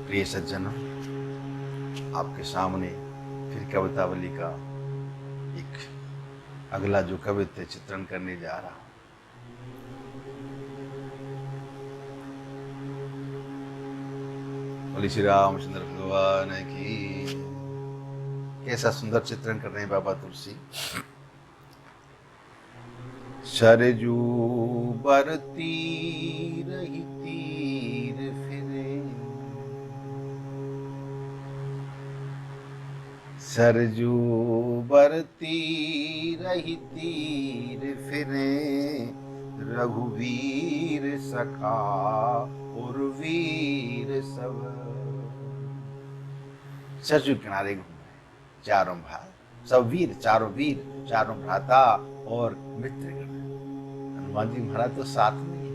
प्रिय सज्जनों, आपके सामने फिर कवितावली का एक अगला जो कवित्व चित्रण करने जा रहा हूं। बोले श्री रामचंद्र भगवान की। कैसा सुंदर चित्रण कर रहे हैं बाबा तुलसी। सरजू बर तीर ही तीर फिरे, सरजू बर तीर ही तीर फिरे, रघुवीर सखा और वीर सब। सरजू किनारे घूम रहे चारों भाई, सब वीर, चारों भ्राता और मित्रगण। हनुमान जी महाराज तो साथ में ही,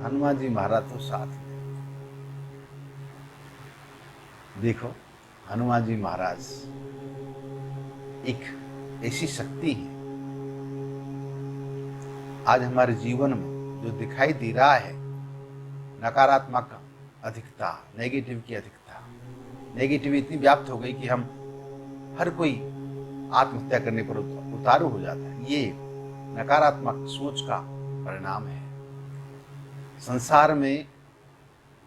हनुमान जी महाराज तो साथ में। देखो, हनुमान जी महाराज एक ऐसी शक्ति है आज हमारे जीवन में जो दिखाई दे रहा है, नकारात्मक अधिकता, नेगेटिव की अधिकता। नेगेटिव इतनी व्याप्त हो गई कि हम हर कोई आत्महत्या करने पर उतारू हो जाता है। ये नकारात्मक सोच का परिणाम है। संसार में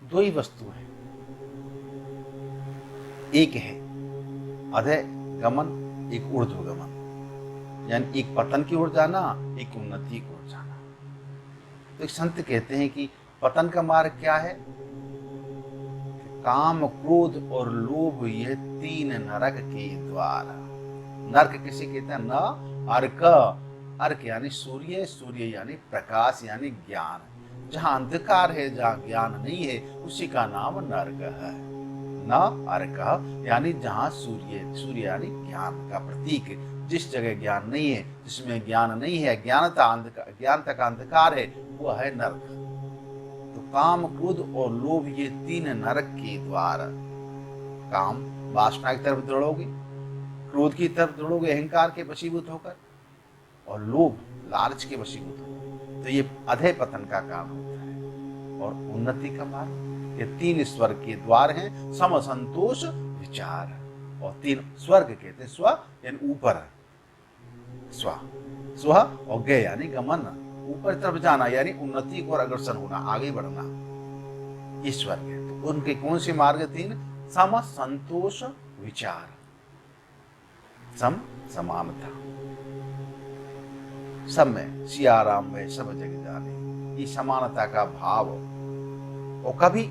दो ही वस्तु है, एक है अधः गमन, एक ऊर्ध्व गमन, यानी एक पतन की ओर जाना, एक उन्नति की ओर जाना। तो एक संत कहते हैं कि पतन का मार्ग क्या है? काम, क्रोध और लोभ, यह तीन नरक के द्वार। नरक किसे कहते हैं? न अर्क, अर्क यानी सूर्य, सूर्य यानी प्रकाश यानी ज्ञान। जहां अंधकार है, जहां ज्ञान नहीं है, उसी का नाम नरक है। न अर्क यानी जहां सूर्य, सूर्य यानी ज्ञान का प्रतीक। जिस जगह ज्ञान नहीं है, जिसमें ज्ञान नहीं है, ज्ञानता का अंधकार है, वो है नरक। तो काम, क्रोध और लोभ, ये तीन नरक के द्वार। काम, वासना की तरफ दौड़ोगे, क्रोध की तरफ दौड़ोगे अहंकार के वशीभूत होकर, और लोभ, लालच के वशीभूत होकर, तो ये अधः पतन का कारण होता है। और उन्नति का मार्ग, ये तीन स्वर्ग के द्वार हैं, सम, संतोष, विचार। और तीन स्वर्ग कहते हैं, स्व यानी ऊपर, स्व स्व, और गे यानी गमन, ऊपर तरफ जाना यानी उन्नति को अग्रसर होना, आगे बढ़ना, ईश्वर के। तो उनके कौन से मार्ग? तीन, सम, संतोष, विचार। सम, समानता, सब में सिया राम में सब जग जाने, ये समानता का भाव। और कभी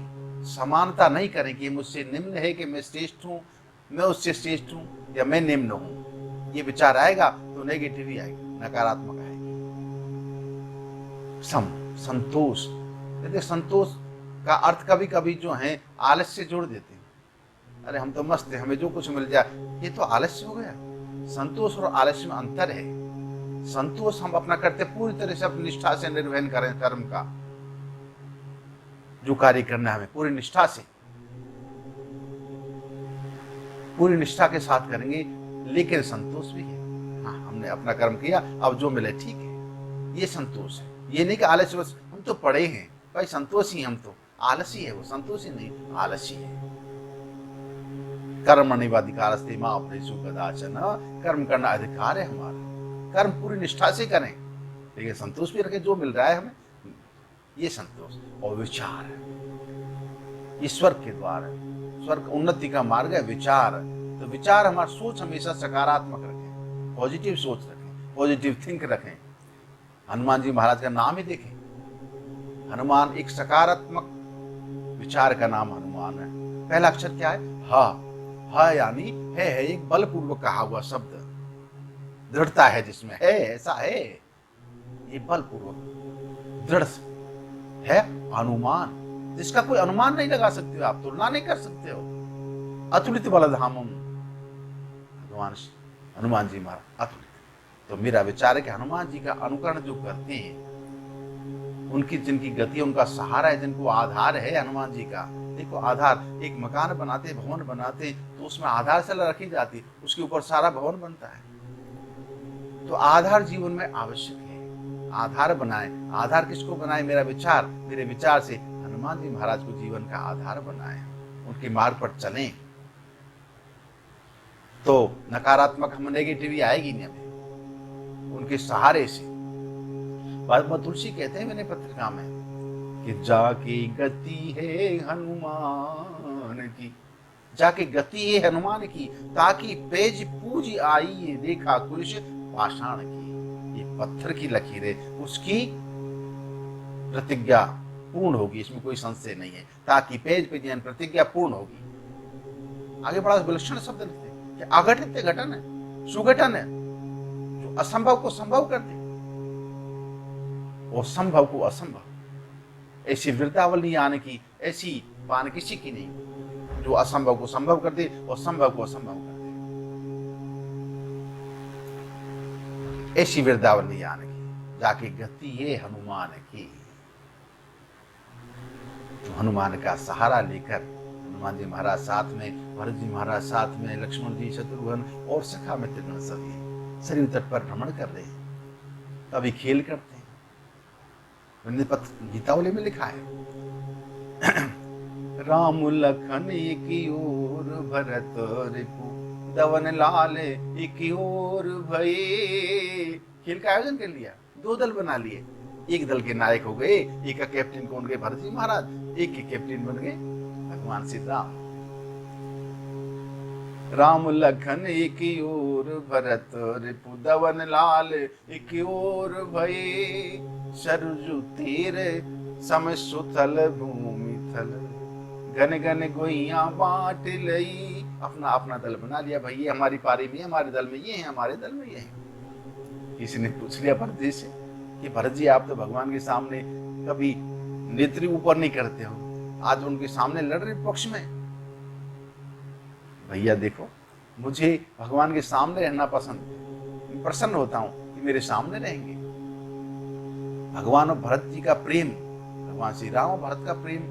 समानता नहीं करें कि मुझसे निम्न है, कि मैं श्रेष्ठ हूं, मैं उससे श्रेष्ठ हूं, या मैं निम्न हूं। ये विचार आएगा तो नेगेटिव ही आएगी, नकारात्मक आएगी। सम, संतोष। देखिए, संतोष का अर्थ कभी कभी जो है आलस्य से जोड़ देते हैं। अरे हम तो मस्त है, हमें जो कुछ मिल जाए, ये तो आलस्य हो गया। संतोष और आलस्य में अंतर है। संतोष हम अपना करते पूरी तरह से अपनी निष्ठा से निर्वहन करें, कर्म का जो कार्य करना है हमें पूरी निष्ठा से, पूरी निष्ठा के साथ करेंगे, लेकिन संतोष भी है। हाँ, हमने अपना कर्म किया, अब जो मिले ठीक है, ये संतोष है। ये नहीं कि आलस्य, बस हम तो पढ़े हैं भाई, संतोष ही, हम तो आलसी है, वो संतोष ही नहीं, आलसी है। कर्मण्येवाधिकारस्ते मा फलेषु कदाचन, कर्म करना अधिकार है हमारा, कर्म पूरी निष्ठा से करें, लेकिन संतोष भी रखें, जो मिल रहा है हमें, ये संतोष। और विचार, ईश्वर के द्वार है, स्वर्ग उन्नति का मार्ग है विचार। तो विचार, हमारा सोच हमेशा सकारात्मक रखें, पॉजिटिव सोच रखें, पॉजिटिव थिंक रखें। हनुमान जी महाराज का नाम ही देखें, हनुमान एक सकारात्मक विचार का नाम हनुमान है। पहला अक्षर क्या है? ह। ह यानी है एक बलपूर्वक कहा हुआ शब्द, दृढ़ता है जिसमें, है ऐसा है, ये बलपूर्वक दृढ़ है। हनुमान, जिसका कोई अनुमान नहीं लगा सकते हो, आप तुलना नहीं कर सकते हो। अतुलित बलधामम, भगवान हनुमान जी महाराज अतुलित। तो मेरा विचार है कि हनुमान जी का अनुकरण जो करते हैं, उनकी जिनकी गति, उनका सहारा है, जिनको आधार है हनुमान जी का। देखो, आधार, एक मकान बनाते, भवन बनाते, तो उसमें आधारशिला रखी जाती, उसके ऊपर सारा भवन बनता है। तो आधार जीवन में आवश्यक है, आधार बनाए। आधार किसको बनाए? मेरा विचार, मेरे विचार से हनुमान जी महाराज को जीवन का आधार बनाए, उनके मार्ग पर चलें तो नकारात्मक हम नेगेटिविटी आएगी नहीं हमें, उनके सहारे से। महात्मा तुलसी कहते हैं मैंने पत्रिका में कि जाके गति है हनुमान की, जाके गति है हनुमान की, ताकि पेज पूज आई ये देखा कुश पाषाण की। ये पत्थर की लकीर है, उसकी प्रतिज्ञा पूर्ण होगी, इसमें कोई संशय नहीं है। ताकि पेज पे जैन प्रतिज्ञा पूर्ण होगी। आगे बड़ा विलक्षण शब्द लिखते कि अघटित घटन है, सुघटन है, जो असंभव को संभव कर दे और संभव को असंभव। ऐसी वृद्धावली आने की ऐसी पान किसी की नहीं, जो असंभव को संभव कर दे और संभव को असंभव कर दे। ऐसी वृद्धावली आने की, जाके गति ये हनुमान की। तो हनुमान का सहारा लेकर हनुमान जी महाराज साथ में, भरत जी महाराज साथ में, लक्ष्मण जी, शत्रुघ्न और सखा मित्र सभी सरयू तट पर भ्रमण कर रहे हैं, कभी खेल करते हैं। गीतावली में लिखा है राम लखन एक ओर भरत रिपु दवन लाल एक ओर भये। खेल का आयोजन कर लिया, दो दल बना लिए, एक दल के नायक हो गए, एक का कैप्टन कौन गए भरत जी महाराज, एक के कैप्टन बन गए भगवान श्री राम। राम लखन एक ओर भरत रिपु दवन लाल एक ओर भये। सरजु तीर सम सुथल भूमि थल घन घन गोइया बांट लई। अपना अपना दल बना लिया, भाई ये हमारी पारी में, हमारे दल में ये है, हमारे दल में ये है। किसी ने पूछ लिया भरत जी से कि भरत जी आप तो भगवान के सामने कभी नेत्री ऊपर नहीं करते हो, आज उनके सामने लड़ रहे पक्ष में। भैया देखो, मुझे भगवान के सामने रहना पसंद है, प्रसन्न होता हूं कि मेरे सामने रहेंगे। भगवान और भरत जी का प्रेम, भगवान श्री राम और भरत का प्रेम